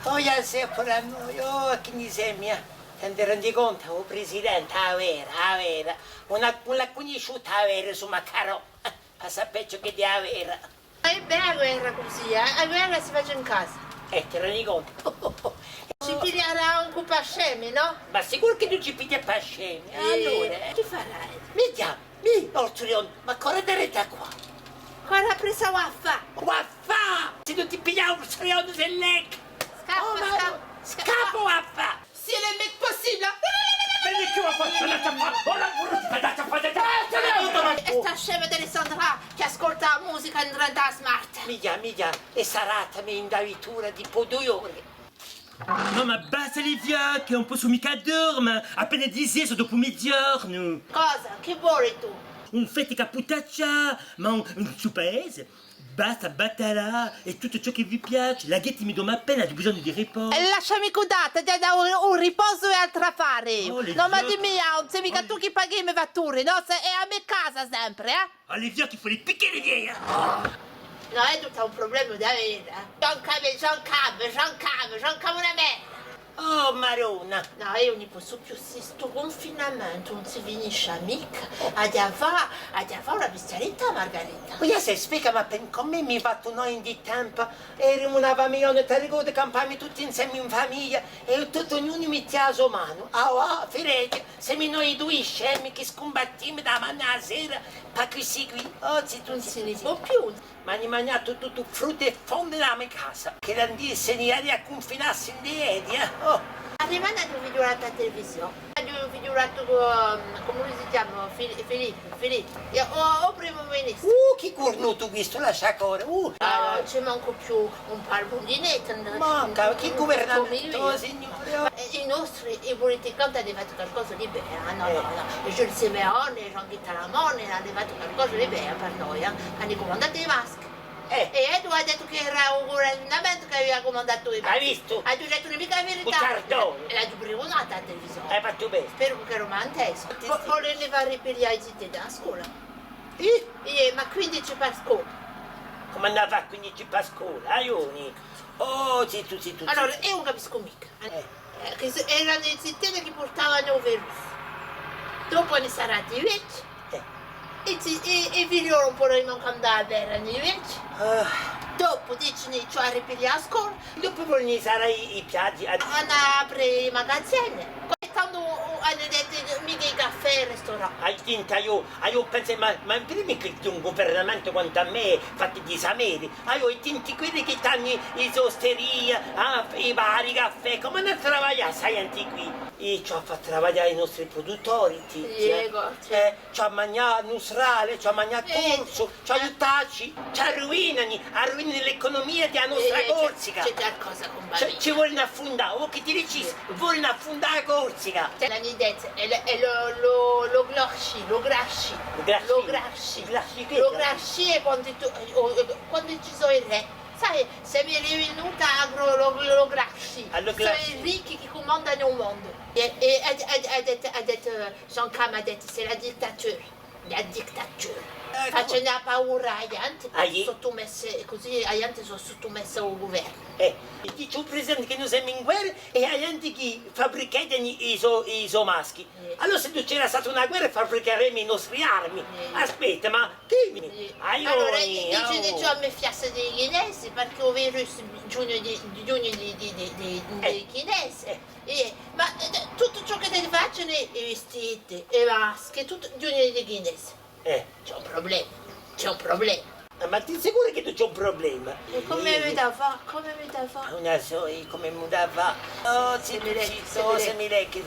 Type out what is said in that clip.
Oh, ja, se pure noi, oh, che ne sembra? Te ne rendi conto, oh, presidente, a vera. Una conosciuta a vera su Maccarò. Passa peggio che di avere. Ma è bella la guerra così, eh? La guerra si fa in casa. Ti rendi conto? Ci piglierà un cupo a scemi, no? Ma sicuro che tu ci pigli a pascemi. Allora, Che farai? Ortolion, ma cosa darete qua? Cosa ha preso waffa? Waffa! Se non ti pigliamo un sorione del leg! Scappo, waffa! Si le mec possible! Vedi che E sta scema di Alessandra che ascolta musica in realtà smart. Mica, e saratami in davitura di po' 2 ore. No, ma basta Livia, che un po' su mica dorme. Appena 10 sono dopo mezzogiorno. Cosa? Che vuoi tu? Un fette caputaccia, ma un paese. Basta, battala e tutto ciò che vi piace. La Ghetti mi dà appena di bisogno di riposo. E lasciami cudata, ti dà un riposo e altro affare. Oh, no, ma Livia. dimmi, se mica tu chi paghi le fatture, no? Se è a me casa sempre, eh? Olivia che fa le picchiere via. No, è tutto un problema da avere. J'en cavo una merda. Oh, Marona! No, io non posso più, sto confinamento non si finisce mica. Andiamo una bestialità, Margarita. Ma se spiega, ma per come mi fatto noi di tempo, ero una famiglia, ti ricordi, campavamo tutti insieme in famiglia e tutto ognuno metteva la sua mano. Ah, Firenze, siamo noi 2 scemi che scombattiamo da mangiare alla sera, per così qui, oggi tu Non si ne può più. ma ne mangiato tutto frutto e fonde nella mia casa, che non disse niente a confinarsi in diedi, Oh. Arrivando a un figurato a televisione, un figurato come si chiama? Filippo. O primo ministro. Che cornuto questo, lascia correre, No, ci manco più un palmondinetto. Manca, che governamento, signore. I nostri, i politicanti hanno fatto qualcosa di bene, no. E Giulio Simeone, Jean-Guy Talamone hanno fatto qualcosa di bene per noi, hanno comandato i maschi. E Edu ha detto che era un governamento che aveva comandato i maschi. Hai visto? Ha detto mica la verità. Bugiardone. E l'ha giubrimonata a televisione. Hai fatto bene. Spero che non mi ha inteso. Volevo fare per gli aiuti della scuola. Ma 15 per scuola. Come andava a 15 per scuola, Ioni? Oh, sì, tu. Allora, io non capisco mica. Che erano i zittini che portavano il virus. Dopo ne saranno i vecchi. E figliolo un po' rimancando a erano i vecchi. Dopo dicono che ci ripigliare a scuola. Dopo poi sarà i piatti. Vanno a aprire i magazzini. Quando hanno detto mica i caffè e il ristorante. Hai tinta io penso, ma prima che un governamento quanto a me, fatti di sameri, i tinti quelli che danno i osterie, i vari caffè, come non lavorare, sai, antichi. E ci ha fatto lavorare i nostri produttori, Diego, ci ha mangiato nustrale, ci ha mangiato corso, ci ha aiutaci, ci arruinano l'economia della nostra Corsica. C'è qualcosa con Bambino. Ci vogliono affondare, che ti dici? Vogliono affondare Corsica. La nidezza è lo Grasci è quando ci sono i re. Sai, se mi è venuta lo Grasci, sono i ricchi che comandano il mondo. E ha detto, Jean Cam ha detto, c'est la dittatura. Facendo paura agli altri, sottomesse, così agli altri sono sottomesse al governo. C'è un presidente che noi siamo in guerra e agli altri che fabbricano i suoi maschi. Allora se non c'era stata una guerra fabbricheremo i nostri armi. Aspetta, ma che? Allora, dice già a me fiassa dei chinesi perché ho virus giugno di chinesi. Ma tutto ciò che ti facciano, i vestiti, i maschi, tutto giugno di chinesi. C'è un problema. Ma ti sicuro che tu c'è un problema? E come mi da fa? Una come mi da fa? Oh, se mi lecchi.